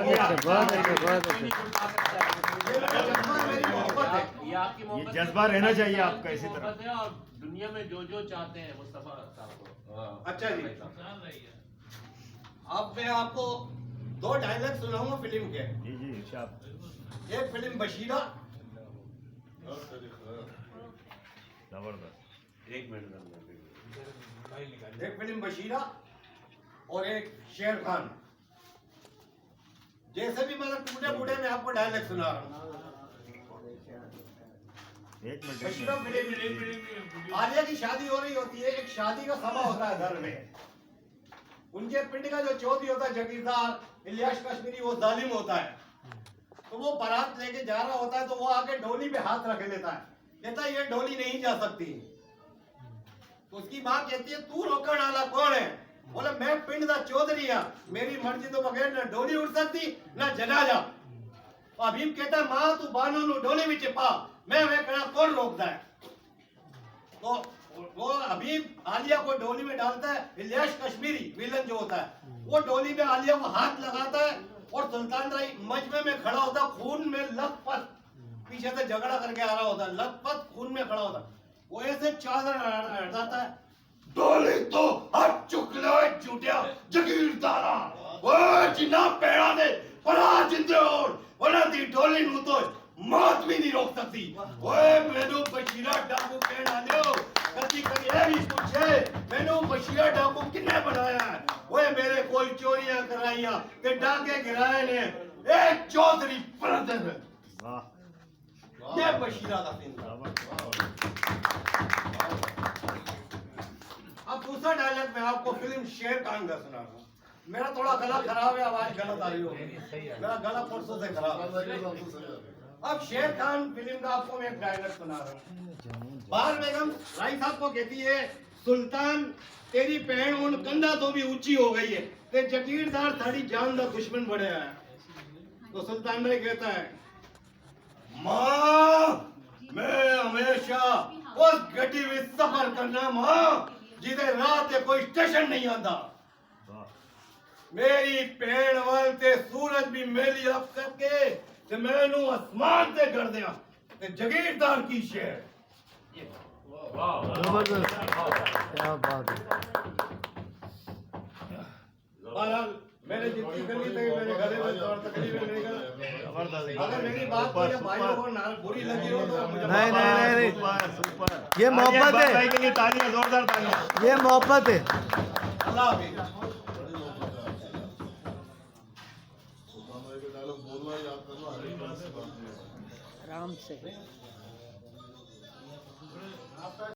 ये आपकी ये जज्बा रहना चाहिए आपका इसी तरह। है और दुनिया में जो जो चाहते हैं मुस्तफा साहब को। अच्छा जी, अब मैं आपको 2 डायलॉग सुनाऊंगा फिल्म के। जी जी इरशाद। एक फिल्म बशीरा, जबरदस्त। एक मिनट एक फिल्म बशीरा और एक शेर खान। जैसे भी मतलब टूटे फूटे में आपको डायलॉग सुना रहा हूँ। एक मिनट बशीरा फिल्म, आलिया की शादी हो रही होती है, एक शादी का सभा होता है घर में। उनके पिंड का जो चौधरी होता है जगीरदार इलियास कश्मीरी, वो जालिम होता है। तो वो बारात लेके जा रहा होता है, तो वो आके डोली पे हाथ रख लेता है, कहता है ये डोली नहीं जा सकती। तो उसकी माँ कहती है तू रोकने वाला कौन है? बोले मैं पिंड का चौधरी हाँ, मेरी मर्जी तो बगैर न डोली उड़ सकती न जनाजा। तो अभीम कहता है माँ तू बानो नु डोली में चिपा, मैं कहना कौन रोकता है? तो वो अभी आलिया को डोली में डालता है, इलियास कश्मीरी विलन जो होता है वो डोली में आलिया को हाथ लगाता है और सुल्तान राय मजमे में खड़ा होता है, खून में लथपथ, पीछे से झगड़ा करके आ रहा होता है, लथपथ खून में खड़ा होता है। वो ऐसे चादर हटाता है, डोली तो हट चुकलो झूठिया जगीरदारा, वो जिन्ना पेड़ा दे परा जिंदे और वरना दी डोली नु तो मौत भी नहीं रोक सकती। ओए मैनू बशीरा डाकू कहना लियो, कदी कदी ये भी पूछे मैनू बशीरा डाकू किन्ने बनाया है? ओए मेरे कोई चोरियां कराइयां ते डाके गिराए ने एक चौधरी ब्रदर। वाह ये बशीरा का सीन था। अब दूसरा डायलॉग मैं आपको फिल्म शेर खान का सुना रहा हूँ। मेरा थोड़ा गला खराब है, आवाज गलत आ रही होगी, मेरा गला परसों से खराब है। अब शेर खान फिल्म का आपको मैं एक डायलॉग सुना रहा हूँ। बार बेगम राय साहब को कहती है सुल्तान तेरी बहन उन कंधा तो भी ऊंची हो गई है, ते जगीरदार थारी जान का दुश्मन बढ़िया है। तो सुल्तान भाई कहता है माँ मैं हमेशा उस गड्डी में सफर करना माँ जिधे रात है कोई स्टेशन नहीं आता। मेरी भैन वाल ते सूरज भी मेरी अफ करके ते मैनू आसमान से कर दिया ते जगीरदार की शेर। जबरदस्त, क्या बात है। बहरहाल मैंने जितनी गली तक मेरे गले में और तकलीफ नहीं कर, अगर मेरी बात कोई भाइयों को ना बुरी लगी हो तो मुझे नहीं नहीं नहीं नहीं, सुपर। ये मोहब्बत भाई है, के लिए तालियां, जोरदार तालियां। ये मोहब्बत है। अल्लाह हाफिज। आराम से